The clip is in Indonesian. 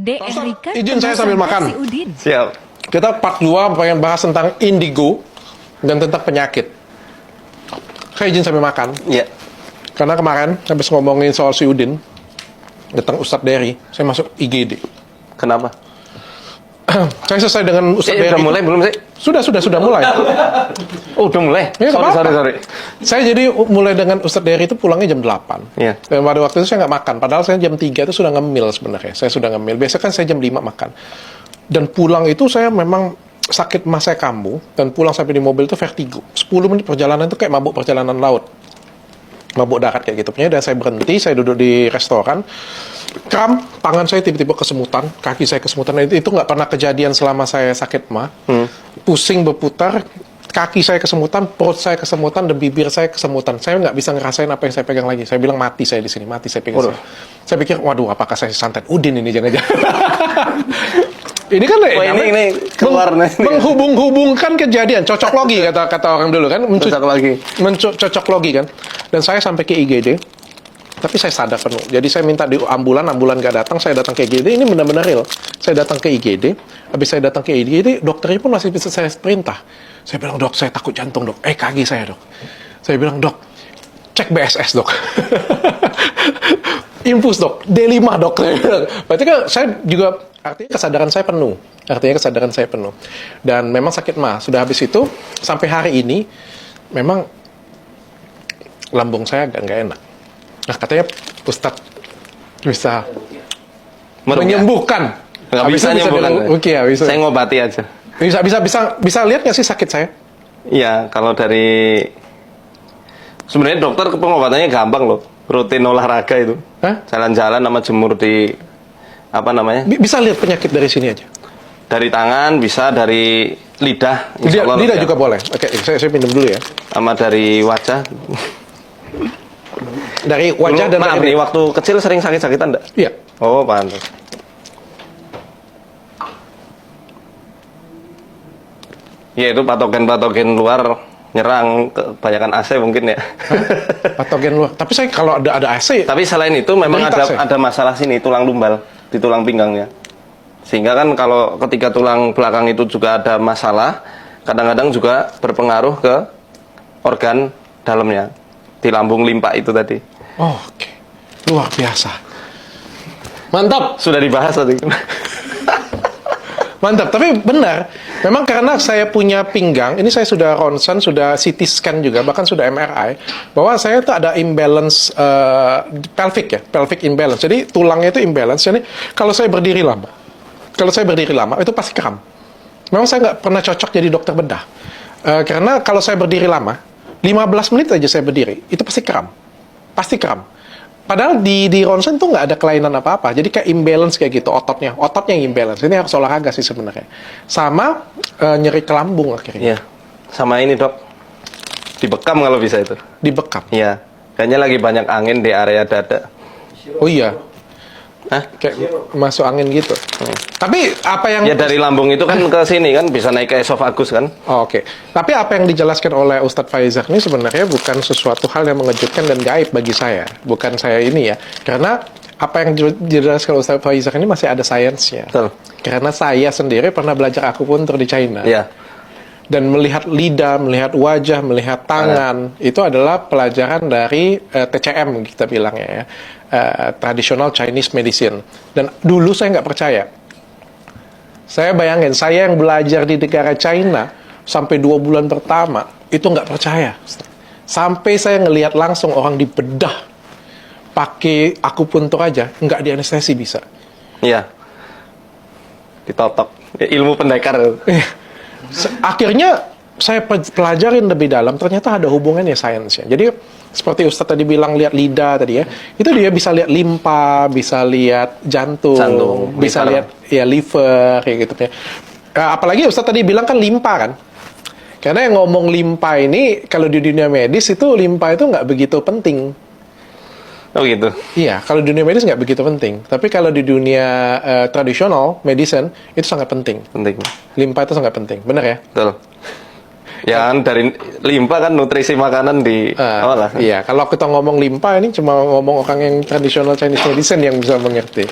Erika, izin saya sambil makan. Si Udin. Siap. Kita part 2 pengen bahas tentang indigo dan tentang penyakit. Saya izin sambil makan. Iya. Karena kemarin habis ngomongin soal si Udin, datang Ustadz Dery, saya masuk IGD. Kenapa? Saya selesai dengan Ustadz Dery. Udah mulai belum sih? Sudah mulai. Oh, udah mulai. Ya, nggak apa-apa. Sorry. Saya jadi mulai dengan Ustadz Dery itu pulangnya jam 8. Iya. Dan pada waktu itu saya nggak makan. Padahal saya jam 3 itu sudah ngemil sebenarnya. Saya sudah ngemil. Biasa kan saya jam 5 makan. Dan pulang itu saya memang sakit mah saya kambuh. Dan pulang sampai di mobil itu vertigo. 10 menit perjalanan itu kayak mabuk perjalanan laut. Mabuk darat kayak gitu. Dan saya berhenti, saya duduk di restoran. Kram, tangan saya tiba-tiba kesemutan, kaki saya kesemutan. Itu nggak pernah kejadian selama saya sakit mah. Pusing berputar, kaki saya kesemutan, perut saya kesemutan, dan bibir saya kesemutan. Saya nggak bisa ngerasain apa yang saya pegang lagi. Saya bilang mati saya di sini, mati saya pegang. Saya pikir, waduh, apakah saya santet Udin ini jangan-jangan. Ini kan ini keluar menghubung-hubungkan kejadian, cocok logi kata orang dulu kan, cocok logi kan. Dan saya sampai ke IGD, tapi saya sadar penuh. Jadi saya minta di ambulan gak datang, saya datang ke IGD, ini benar-benar real. Saya datang ke IGD, habis saya datang ke IGD, dokternya pun masih bisa saya perintah. Saya bilang, dok, saya takut jantung, dok. Kaki saya, dok. Saya bilang, dok, cek BSS, dok. Infus, dok. D5, dok. Berarti kan saya juga, artinya kesadaran saya penuh. Dan memang sakit mah. Sudah habis itu, sampai hari ini, memang lambung saya agak nggak enak. Nah, katanya Ustadz bisa menyembuhkan. Nggak bisa menyembuhkan. Bisa. Saya ngobati aja. Bisa lihat nggak sih sakit saya? Iya, kalau dari sebenarnya dokter pengobatannya gampang loh. Rutin olahraga itu. Jalan-jalan sama jemur di apa namanya? Bisa lihat penyakit dari sini aja. Dari tangan, bisa dari lidah. Lidah juga boleh. Oke, saya minum dulu ya. Sama dari wajah. Dari wajah dan maaf nih, waktu kecil sering sakit-sakitan enggak? Iya. Oh, pantas. Ya itu patogen luar nyerang kebanyakan AC mungkin ya. Patogen luar. Tapi saya kalau ada AC. Tapi selain itu memang ada masalah sini tulang lumbal di tulang pinggangnya. Sehingga kan kalau ketika tulang belakang itu juga ada masalah, kadang-kadang juga berpengaruh ke organ dalamnya. Di lambung limpa itu tadi. Oh, oke. Luar biasa. Mantap. Sudah dibahas tadi. Mantap, tapi benar. Memang karena saya punya pinggang, ini saya sudah ronsen, sudah CT scan juga, bahkan sudah MRI, bahwa saya itu ada imbalance pelvic imbalance. Jadi tulangnya itu imbalance. Jadi kalau saya berdiri lama, itu pasti kram. Memang saya nggak pernah cocok jadi dokter bedah. Karena kalau saya berdiri lama, 15 menit aja saya berdiri, itu pasti kram. Pasti kram. Padahal di ronsen tuh nggak ada kelainan apa-apa. Jadi kayak imbalance kayak gitu, ototnya yang imbalance. Ini harus olahraga sih sebenarnya. Sama nyeri ke lambung akhirnya. Iya. Sama ini, Dok. Dibekam kalau bisa itu. Dibekam? Iya. Kayaknya lagi banyak angin di area dada. Oh iya. Hah? Kayak masuk angin gitu. Tapi apa yang... Ya dari lambung itu kan ke sini kan, bisa naik ke esofagus kan. Oh, oke. Tapi apa yang dijelaskan oleh Ustadz Faizak ini sebenarnya bukan sesuatu hal yang mengejutkan dan gaib bagi saya. Bukan saya ini ya. Karena apa yang dijelaskan Ustadz Faizak ini masih ada sainsnya. Betul. Karena saya sendiri pernah belajar akupuntur di China. Iya. Dan melihat lidah, melihat wajah, melihat tangan, itu adalah pelajaran dari TCM kita bilangnya ya. Traditional Chinese Medicine. Dan dulu saya nggak percaya. Saya bayangin, saya yang belajar di negara China sampai 2 bulan pertama, itu nggak percaya. Sampai saya ngelihat langsung orang dibedah pakai akupuntur aja, nggak dianestesi bisa. Iya. Ditotok. Ya, ilmu pendekar. Akhirnya saya pelajarin lebih dalam, ternyata ada hubungannya sainsnya. Jadi seperti Ustadz tadi bilang lihat lidah tadi ya, itu dia bisa lihat limpa, bisa lihat jantung bisa lihat ya liver kayak gitu ya. Apalagi Ustadz tadi bilang kan limpa kan. Karena yang ngomong limpa ini kalau di dunia medis itu limpa itu nggak begitu penting. Oh gitu. Iya, kalau di dunia medis nggak begitu penting. Tapi kalau di dunia tradisional medicine itu sangat penting. Penting. Limpa itu sangat penting, benar ya? Betul. Ya kan dari limpa kan nutrisi makanan di awal lah. Iya, kalau kita ngomong limpa ini cuma ngomong orang yang tradisional Chinese medicine yang bisa mengerti.